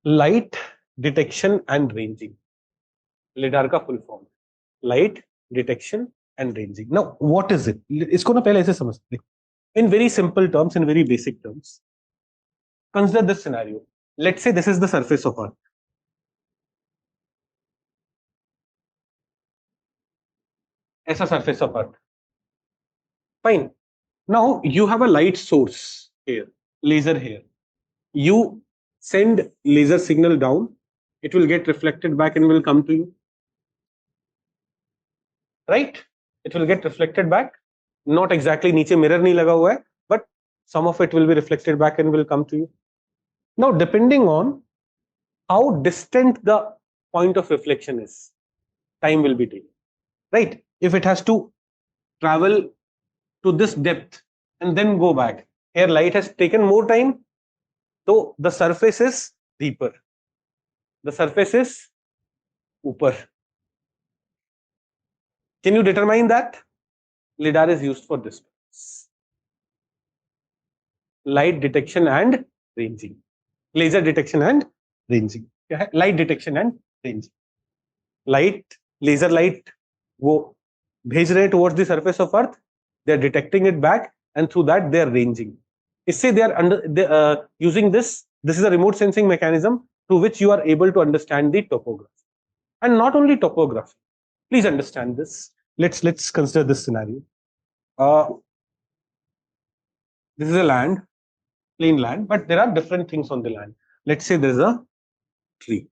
Light detection and ranging, lidar का full form, light detection and ranging. Now what is it? इसको ना पहले ऐसे समझते हैं, in very simple terms, in very basic terms. Consider this scenario. Let's say this is the surface of earth. ऐसा surface of earth. Fine. Now you have a light source here, laser here. You send laser signal down, it will get reflected back and will come to you, right? It will get reflected back. Not exactly, नीचे mirror नहीं लगा हुआ है, but some of it will be reflected back and will come to you. Now depending on how distant the point of reflection is, time will be taken, right? If it has to travel to this depth and then go back, here light has taken more time, so the surface is deeper, the surface is upper. Can you determine that? LiDAR is used for this purpose. Light detection and ranging. Laser detection and ranging. क्या है? Light detection and ranging. Light, laser light, वो भेज रहे towards the surface of Earth. They are detecting it back, and through that they are ranging. इससे they are using this. This is a remote sensing mechanism through which you are able to understand the topography, and not only topography. Please understand this. Let's consider this scenario. This is a land, plain land, but there are different things on the land. Let's say there is a tree.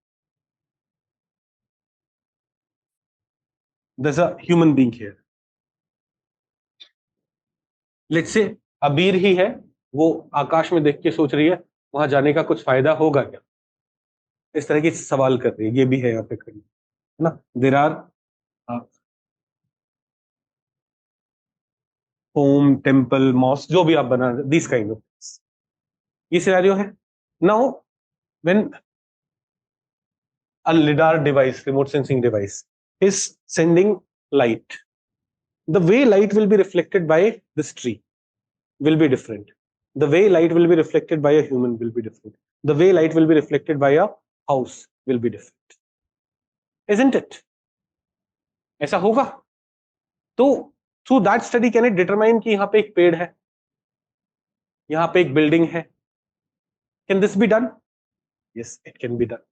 There's a human being here. Let's say अबीर ही है, वो आकाश में देख के सोच रही है वहां जाने का कुछ फायदा होगा क्या, इस तरह की सवाल कर रही है. ये भी है यहाँ पे खड़ी, है ना. There are home, temple, mosque, जो भी आप बना, दिस काइंड ऑफ, ये सिनेरियो है. Now when a LiDAR device, remote sensing device, is sending light, the way light will be reflected by this tree will be different. The way light will be reflected by a human will be different. The way light will be reflected by a house will be different. Isn't it? ऐसा होगा. तो through that study can it determine कि यहाँ पे एक पेड़ है, यहाँ पे एक बिल्डिंग है. Can this be done? Yes, it can be done.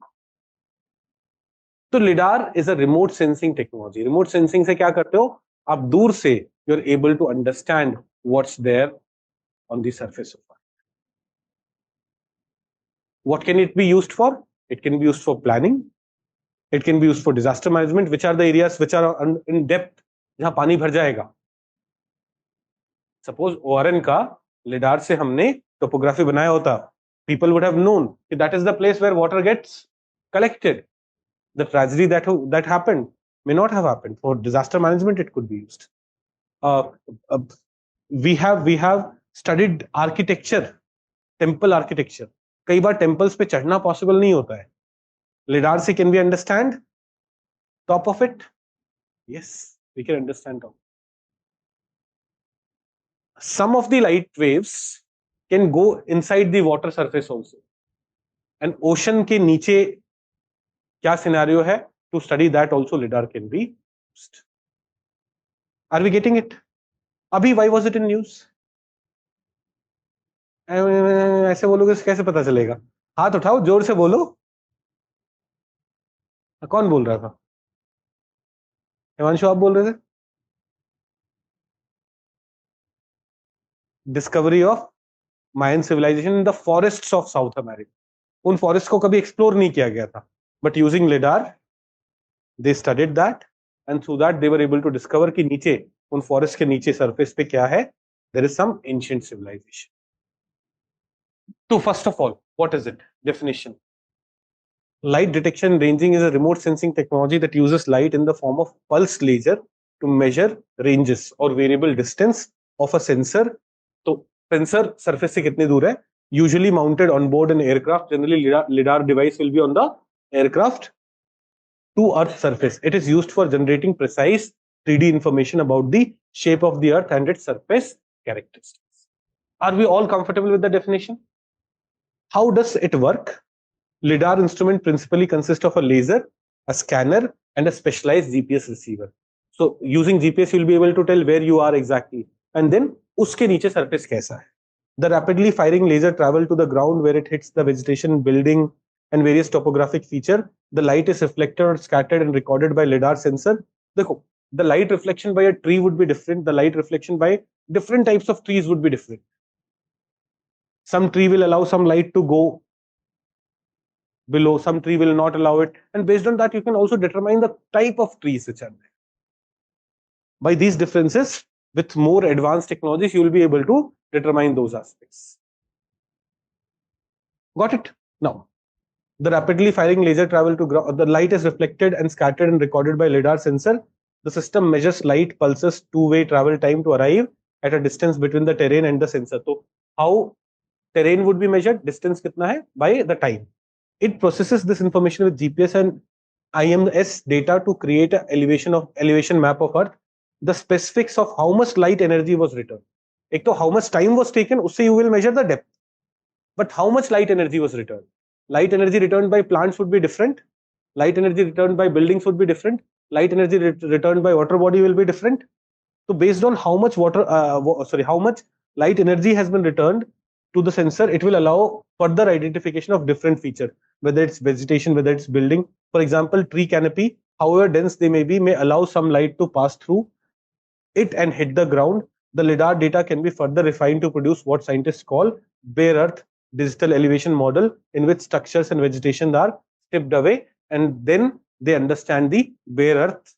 तो LiDAR is a remote sensing technology. Remote sensing से क्या करते हो आप, दूर से you are able to understand what's there on the surface of Earth. What can it be used for? It can be used for planning. It can be used for disaster management. Which are the areas which are in depth, जहाँ पानी भर जाएगा. Suppose ORN का LiDAR से हमने topography बनाया होता, people would have known that is the place where water gets collected. The tragedy that happened may not have happened. For disaster management, it could be used. We have studied architecture, temple architecture. कई बार temples पे चढ़ना possible नहीं होता है. LiDAR से can we understand top of it? Yes, we can understand top. Some of the light waves can go inside the water surface also. And ocean के नीचे क्या सिनेरियो है, to study that also LiDAR can be used. Are we getting it? अभी why was it in news? ऐसे बोलोगे कैसे पता चलेगा? हाथ उठाओ, जोर से बोलो. कौन बोल रहा था? हिमांशु आप बोल रहे थे. Discovery of Mayan civilisation in the forests of South America. उन फॉरेस्ट को कभी एक्सप्लोर नहीं किया गया था, but using LiDAR they studied that, and through that they were able to discover कि नीचे उन फॉरेस्ट के नीचे सरफेस पे क्या है, there is some ancient civilization. So first of all, what is it? Definition. Light detection ranging is a remote sensing technology that uses light in the form of pulsed laser to measure ranges or variable distance of a sensor. तो sensor surface से कितने दूर है, usually mounted on board an aircraft. Generally LiDAR device will be on the aircraft to Earth surface. It is used for generating precise 3D information about the shape of the Earth and its surface characteristics. Are we all comfortable with the definition? How does it work? LiDAR instrument principally consists of a laser, a scanner, and a specialized GPS receiver. So using GPS, you'll be able to tell where you are exactly, and then uske niche surface kaisa hai. The rapidly firing laser travel to the ground where it hits the vegetation, building, and various topographic feature. The light is reflected or scattered and recorded by LiDAR sensor. Dekho, the light reflection by a tree would be different. The light reflection by different types of trees would be different. Some tree will allow some light to go below, some tree will not allow it, and based on that you can also determine the type of trees which are there. By these differences, with more advanced technologies, you will be able to determine those aspects. Got it? Now, the rapidly firing laser travel to ground, the light is reflected and scattered and recorded by LiDAR sensor. The system measures light pulses two-way travel time to arrive at a distance between the terrain and the sensor. So how terrain would be measured? Distance kitna hai? By the time. It processes this information with GPS and IMS data to create an elevation map of Earth. The specifics of how much light energy was returned. Ek to how much time was taken, usse you will measure the depth. But how much light energy was returned? Light energy returned by plants would be different. Light energy returned by buildings would be different. Light energy returned by water body will be different. So based on how much how much light energy has been returned to the sensor, it will allow further identification of different feature, whether it's vegetation, whether it's building. For example, tree canopy, however dense they may be, may allow some light to pass through it and hit the ground. The LiDAR data can be further refined to produce what scientists call bare earth digital elevation model, in which structures and vegetation are stripped away, and then they understand the bare earth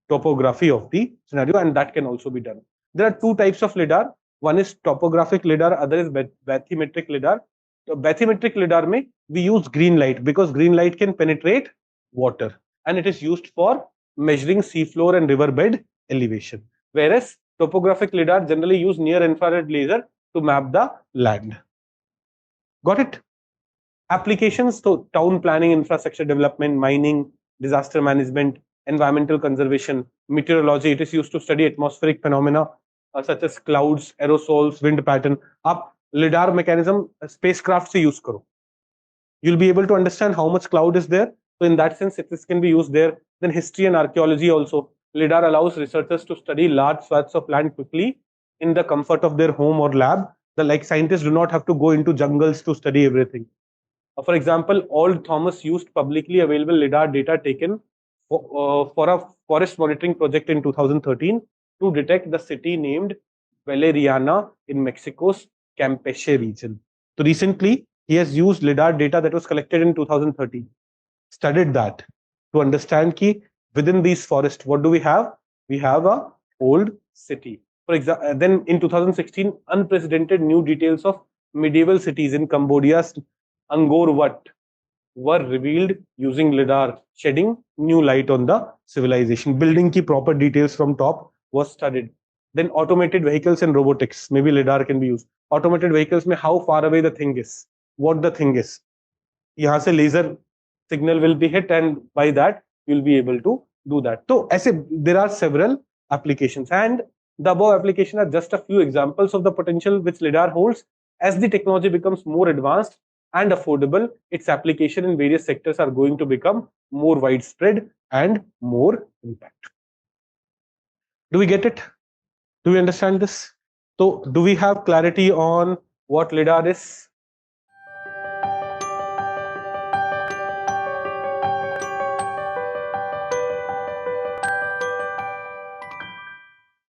topography of the scenario, and that can also be done. There are two types of LiDAR. One is topographic LiDAR, other is bathymetric LiDAR. So bathymetric LiDAR may we use green light because green light can penetrate water, and it is used for measuring seafloor and riverbed elevation. Whereas topographic LiDAR generally use near infrared laser to map the land. Got it? Applications, so town planning, infrastructure development, mining, disaster management, environmental conservation, meteorology. It is used to study atmospheric phenomena such as clouds, aerosols, wind pattern. आप LiDAR mechanism spacecraft से use करो. You'll be able to understand how much cloud is there. So in that sense, this can be used there. Then history and archaeology also. LiDAR allows researchers to study large swaths of land quickly in the comfort of their home or lab. Like scientists do not have to go into jungles to study everything. For example, Old Thomas used publicly available LiDAR data taken for a forest monitoring project in 2013 to detect the city named Valeriana in Mexico's Campeche region. So recently, he has used LiDAR data that was collected in 2013, studied that to understand ki within these forests, what do we have? We have a old city. For example, then in 2016, unprecedented new details of medieval cities in Cambodia's Angkor Wat were revealed using LiDAR, shedding new light on the civilization. Building ki proper details from top was studied. Then automated vehicles and robotics, maybe LiDAR can be used. Automated vehicles mein how far away the thing is, what the thing is. यहाँ से laser signal will be hit, and by that you'll be able to do that. So ऐसे there are several applications, and the above application are just a few examples of the potential which LiDAR holds. As the technology becomes more advanced and affordable, its application in various sectors are going to become more widespread and more impact. Do we get it? Do we understand this? So do we have clarity on what LiDAR is?